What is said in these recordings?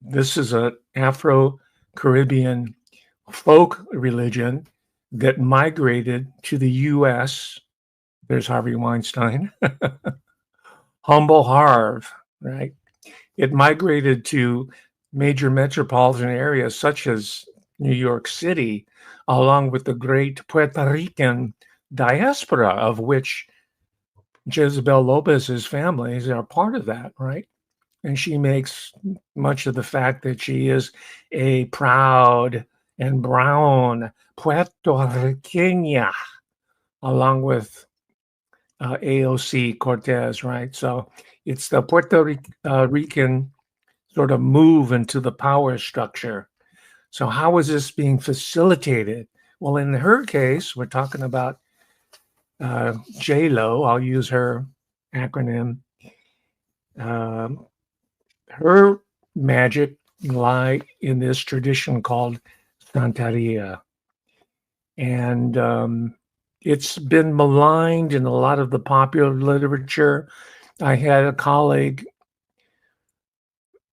This is an Afro-Caribbean folk religion that migrated to the U.S. There's Harvey Weinstein. Humble Harv, right? It migrated to major metropolitan areas such as New York City, along with the great Puerto Rican diaspora, of which Jezebel Lopez's families are part of that, right? And she makes much of the fact that she is a proud and brown Puerto Riqueña, along with AOC Cortez, right? So it's the Puerto Rican sort of move into the power structure. So how is this being facilitated? Well, in her case, we're talking about J-Lo. I'll use her acronym. Her magic lie in this tradition called SANTERIA. And it's been maligned in a lot of the popular literature. I had a colleague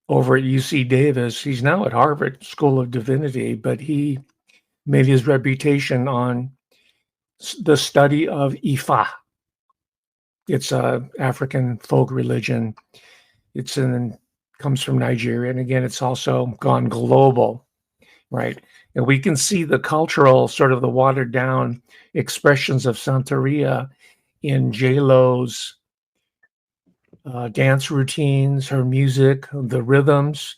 over at UC Davis. He's now at Harvard School of Divinity, but he made his reputation on the study of Ifa. It's a African folk religion. Comes from Nigeria, and again, it's also gone global, right? And we can see the cultural, sort of the watered down expressions of Santeria in J-Lo's dance routines, her music, the rhythms.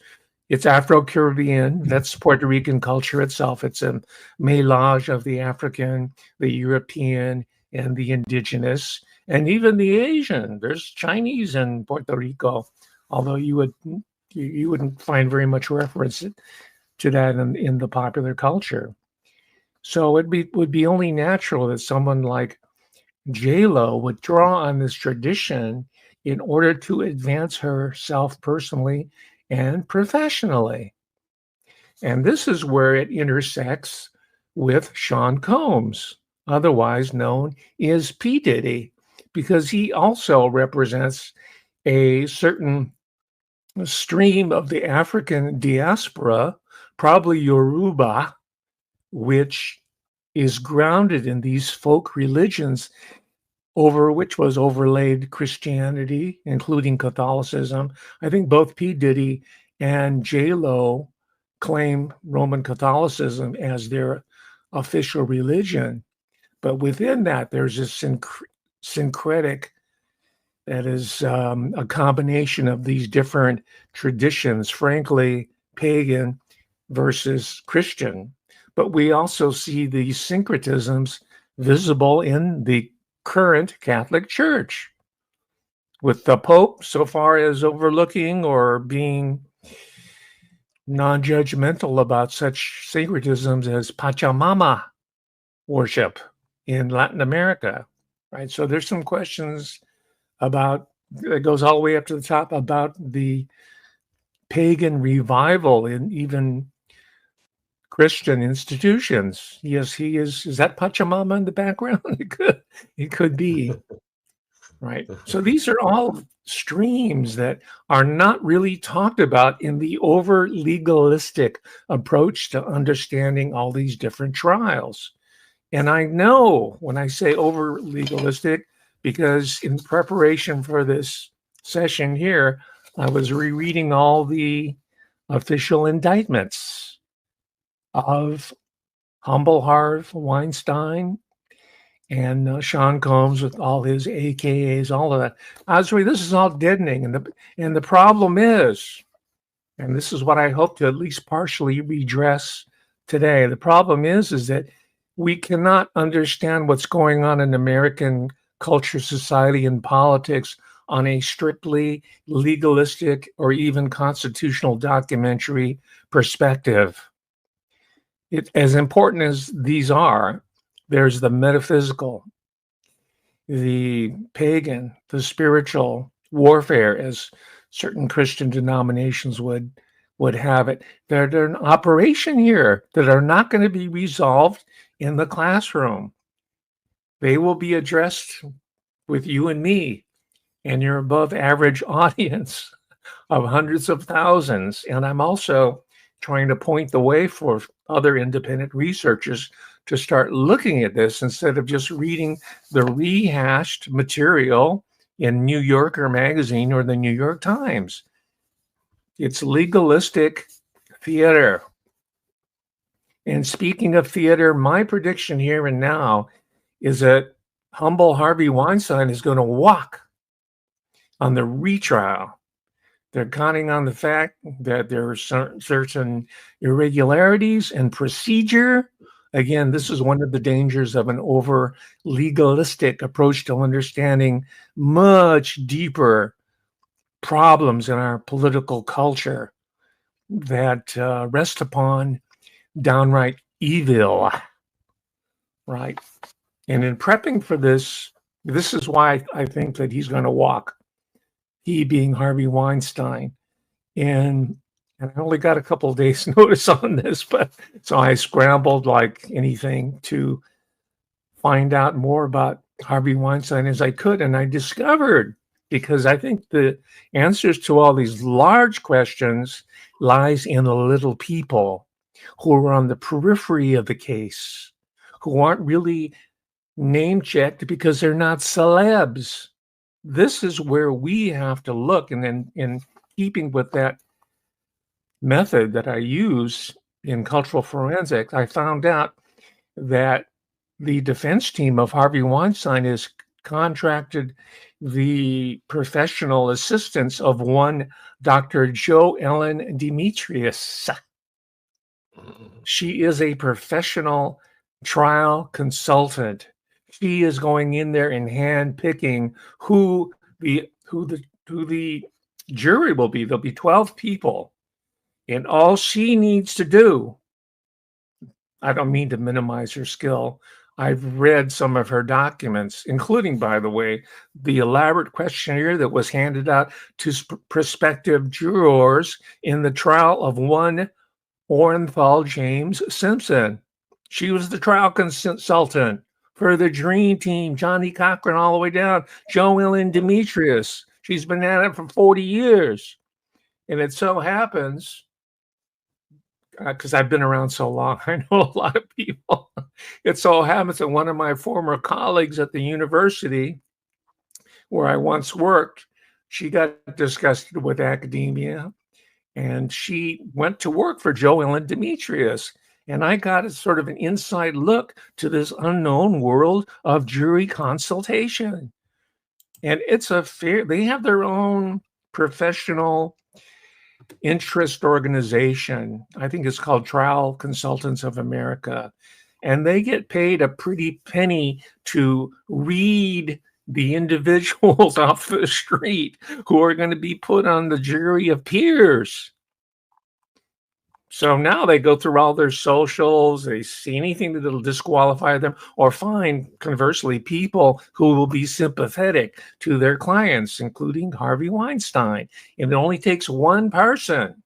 It's Afro-Caribbean. That's Puerto Rican culture itself. It's a mélange of the African, the European, and the indigenous, and even the Asian. There's Chinese in Puerto Rico, although you wouldn't find very much reference to that in the popular culture. So it would be only natural that someone like J-Lo would draw on this tradition in order to advance herself personally and professionally. And this is where it intersects with Shaun Combs, otherwise known as P Diddy, because he also represents a certain stream of the African diaspora, probably Yoruba, which is grounded in these folk religions over which was overlaid Christianity, including Catholicism. I think both P. Diddy and J-Lo claim Roman Catholicism as their official religion. But within that, there's a syncretic that is a combination of these different traditions, frankly, pagan versus Christian. But we also see these syncretisms visible in the current Catholic Church, with the Pope so far as overlooking or being non-judgmental about such syncretisms as Pachamama worship in Latin America, right? So there's some questions about, it goes all the way up to the top, about the pagan revival in even Christian institutions. Yes, he is. Is that Pachamama in the background? It could be, right? So these are all streams that are not really talked about in the over legalistic approach to understanding all these different trials. And I know when I say over legalistic, because in preparation for this session here, I was rereading all the official indictments of Humble Harv Weinstein and Shaun Combs with all his AKAs, all of that. Obviously, this is all deadening. And the problem is, and this is what I hope to at least partially redress today, the problem is that we cannot understand what's going on in American culture, society, and politics on a strictly legalistic or even constitutional documentary perspective. As important as these are, there's the metaphysical, the pagan, the spiritual warfare, as certain Christian denominations would have it. There are an operation here that are not going to be resolved in the classroom. They will be addressed with you and me and your above average audience. of hundreds of thousands. And I'm also trying to point the way for other independent researchers to start looking at this instead of just reading the rehashed material in New Yorker magazine or the New York Times. It's legalistic theater. And speaking of theater, my prediction here and now is that humble Harvey Weinstein is going to walk on the retrial. They're counting on the fact that there are certain irregularities and procedure. Again, this is one of the dangers of an over legalistic approach to understanding much deeper problems in our political culture that rest upon downright evil, right? And in prepping for this, this is why I think that he's going to walk, he being Harvey Weinstein. And I only got a couple of days notice on this, but so I scrambled like anything to find out more about Harvey Weinstein as I could. And I discovered, because I think the answers to all these large questions lies in the little people who are on the periphery of the case, who aren't really name checked because they're not celebs. This is where we have to look. And then in keeping with that method that I use in cultural forensics, I found out that the defense team of Harvey Weinstein has contracted the professional assistance of one Dr. Jo Ellen Demetrius. She is a professional trial consultant. She is going in there and hand-picking who the jury will be. There'll be 12 people. And all she needs to do, I don't mean to minimize her skill. I've read some of her documents, including, by the way, the elaborate questionnaire that was handed out to prospective jurors in the trial of one Orenthal James Simpson. She was the trial consultant for the Dream Team, Johnny Cochran, all the way down, Jo Ellen Demetrius. She's been at it for 40 years. And it so happens, because I've been around so long, I know a lot of people. It so happens that one of my former colleagues at the university where I once worked, she got disgusted with academia, and she went to work for Jo Ellen Demetrius. And I got a sort of an inside look to this unknown world of jury consultation. And it's they have their own professional interest organization. I think it's called Trial Consultants of America. And they get paid a pretty penny to read the individuals off the street who are going to be put on the jury of peers. So now they go through all their socials, they see anything that'll disqualify them, or find, conversely, people who will be sympathetic to their clients, including Harvey Weinstein. And it only takes one person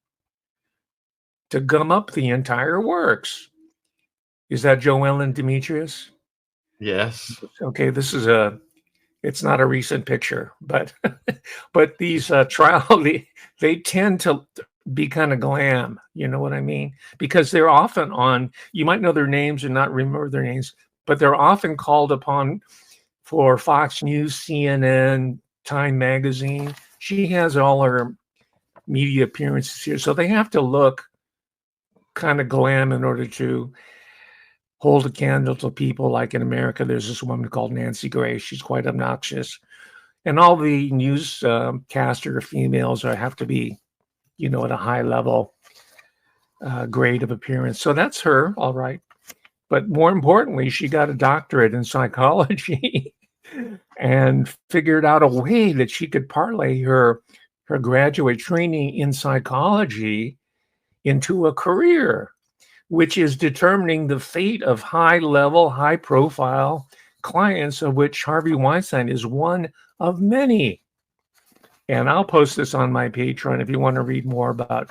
to gum up the entire works. Is that Jo Ellen Demetrius? Yes. Okay, this is it's not a recent picture, but but these trial, they tend to be kind of glam, you know what I mean? Because they're often on, you might know their names and not remember their names, but they're often called upon for Fox News, CNN, Time Magazine. She has all her media appearances here. So they have to look kind of glam in order to hold a candle to people. Like in America, there's this woman called Nancy Grace. She's quite obnoxious. And all the newscaster females have to be, you know, at a high level grade of appearance. So that's her, all right. But more importantly, she got a doctorate in psychology and figured out a way that she could parlay her graduate training in psychology into a career, which is determining the fate of high-level, high-profile clients, of which Harvey Weinstein is one of many. And I'll post this on my Patreon if you want to read more about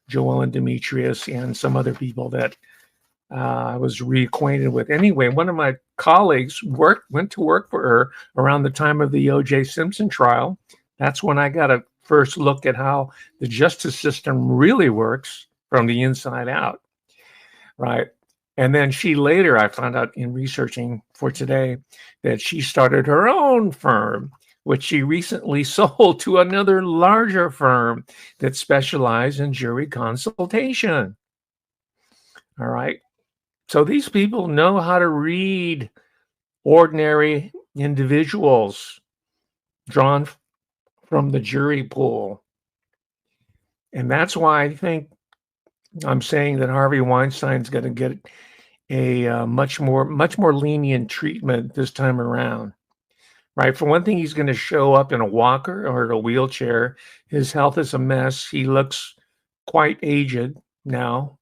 Jo Ellen Demetrius and some other people that I was reacquainted with. Anyway, one of my colleagues went to work for her around the time of the O.J. Simpson trial. That's when I got a first look at how the justice system really works from the inside out, right? And then she later, I found out in researching for today, that she started her own firm, which she recently sold to another larger firm that specialized in jury consultation. All right. So these people know how to read ordinary individuals drawn from the jury pool. And that's why I think I'm saying that Harvey Weinstein's going to get a much more lenient treatment this time around. Right. For one thing, he's going to show up in a walker or a wheelchair. His health is a mess. He looks quite aged now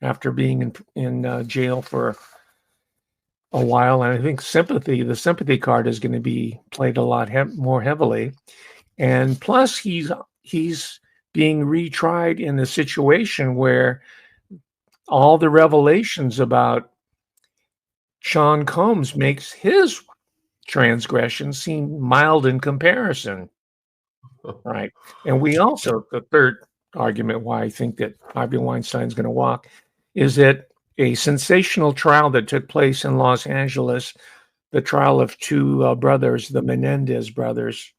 after being in jail for a while. And I think the sympathy card is going to be played a lot more heavily. And plus, he's being retried in a situation where all the revelations about Shaun Combs makes his transgression seem mild in comparison, right? And we also, the third argument why I think that Harvey Weinstein's going to walk is that a sensational trial that took place in Los Angeles, the trial of two brothers, the Menendez brothers,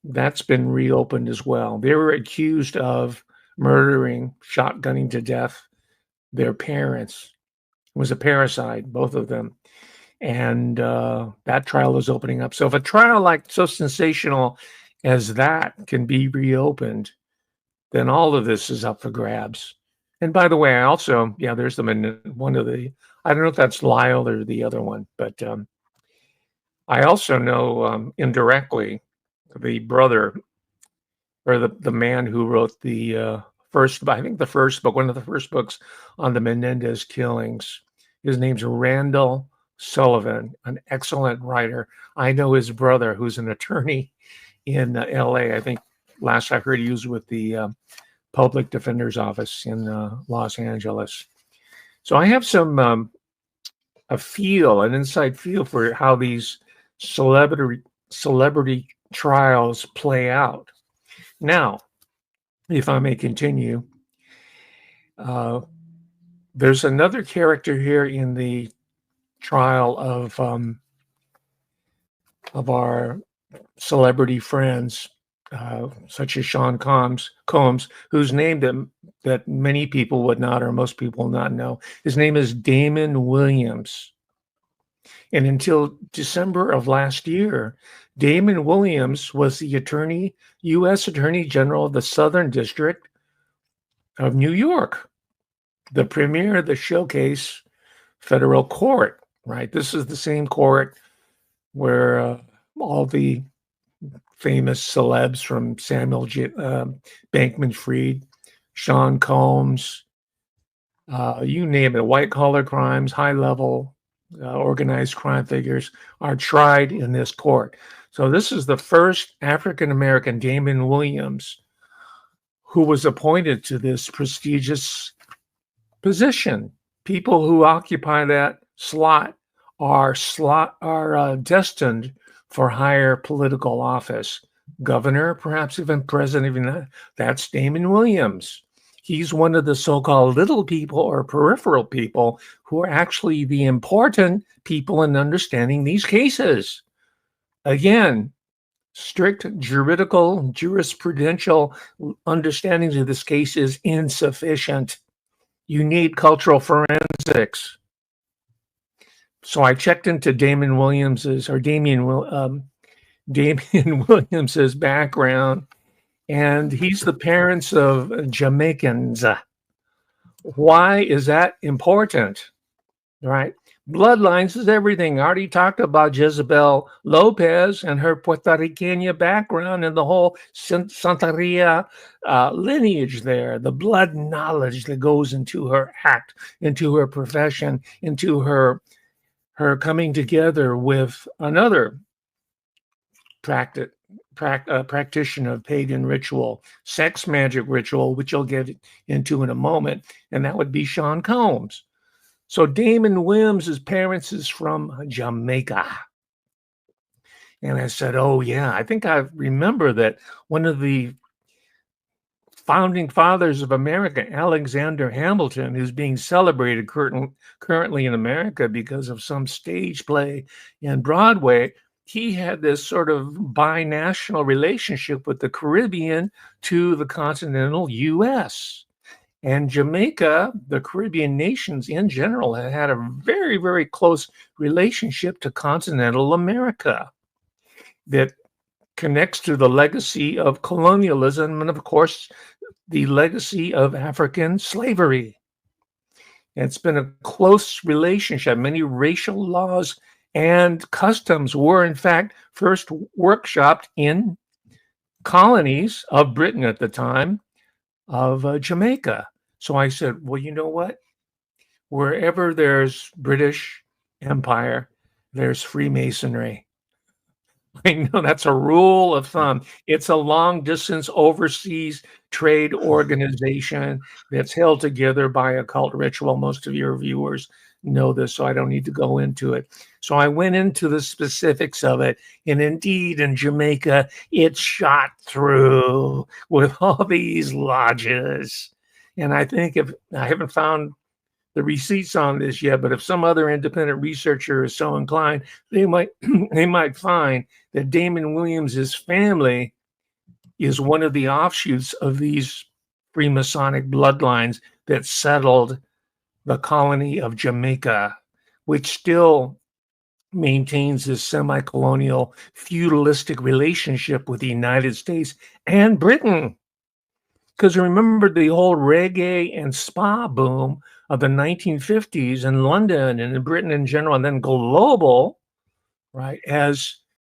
that's been reopened as well. They were accused of murdering, shotgunning to death their parents. It was a parricide, both of them. And that trial is opening up. So if a trial like so sensational as that can be reopened, then all of this is up for grabs. And by the way, I also, there's one of the, I don't know if that's Lyle or the other one, but I also know indirectly the brother or the man who wrote the first, I think the first book, one of the first books on the Menendez killings. His name's Randall Sullivan, an excellent writer. I know his brother, who's an attorney in LA. I think last I heard he was with the public defender's office in Los Angeles. So I have some an inside feel for how these celebrity trials play out. Now, if I may continue, there's another character here in the trial of our celebrity friends, such as Shaun Combs, whose name that many people would not, or most people will not know. His name is Damon Williams. And until December of last year, Damon Williams was the U.S. Attorney General of the Southern District of New York, the premier of the Showcase Federal Court, right? This is the same court where all the famous celebs from Samuel Bankman-Fried, Shaun Combs, you name it, white-collar crimes, high-level organized crime figures are tried in this court. So this is the first African-American, Damon Williams, who was appointed to this prestigious position. People who occupy that slot are destined for higher political office. Governor, perhaps even president, even that. That's Damon Williams. He's one of the so-called little people or peripheral people who are actually the important people in understanding these cases. Again, strict jurisprudential understandings of this case is insufficient. You need cultural forensics. So I checked into Damon Williams's background, and he's the parents of Jamaicans. Why is that important? Right? Bloodlines is everything. I already talked about Jezebel Lopez and her Puerto Rican background and the whole Santeria lineage there, the blood knowledge that goes into her act, into her profession, into her coming together with another practitioner of pagan ritual, sex magic ritual, which I'll get into in a moment, and that would be Shaun Combs. So Damon Williams' parents is from Jamaica. And I said, oh, yeah, I think I remember that one of the founding fathers of America, Alexander Hamilton, who's being celebrated currently in America because of some stage play in Broadway, he had this sort of binational relationship with the Caribbean to the continental U.S. And Jamaica, the Caribbean nations in general, had a very, very close relationship to continental America that connects to the legacy of colonialism and, of course, the legacy of African slavery. It's been a close relationship. Many racial laws and customs were, in fact, first workshopped in colonies of Britain at the time of Jamaica. So I said, well, you know what? Wherever there's British Empire, there's Freemasonry. I know that's a rule of thumb. It's a long distance overseas trade organization that's held together by occult ritual. Most of your viewers know this, so I don't need to go into it. So I went into the specifics of it. And indeed, in Jamaica, it's shot through with all these lodges. And I think if I haven't found the receipts on this yet, but if some other independent researcher is so inclined, they might find that Damon Williams's family is one of the offshoots of these Freemasonic bloodlines that settled the colony of Jamaica, which still maintains this semi-colonial feudalistic relationship with the United States and Britain. Because remember the whole reggae and spa boom of the 1950s in London and in Britain in general, and then global, right, as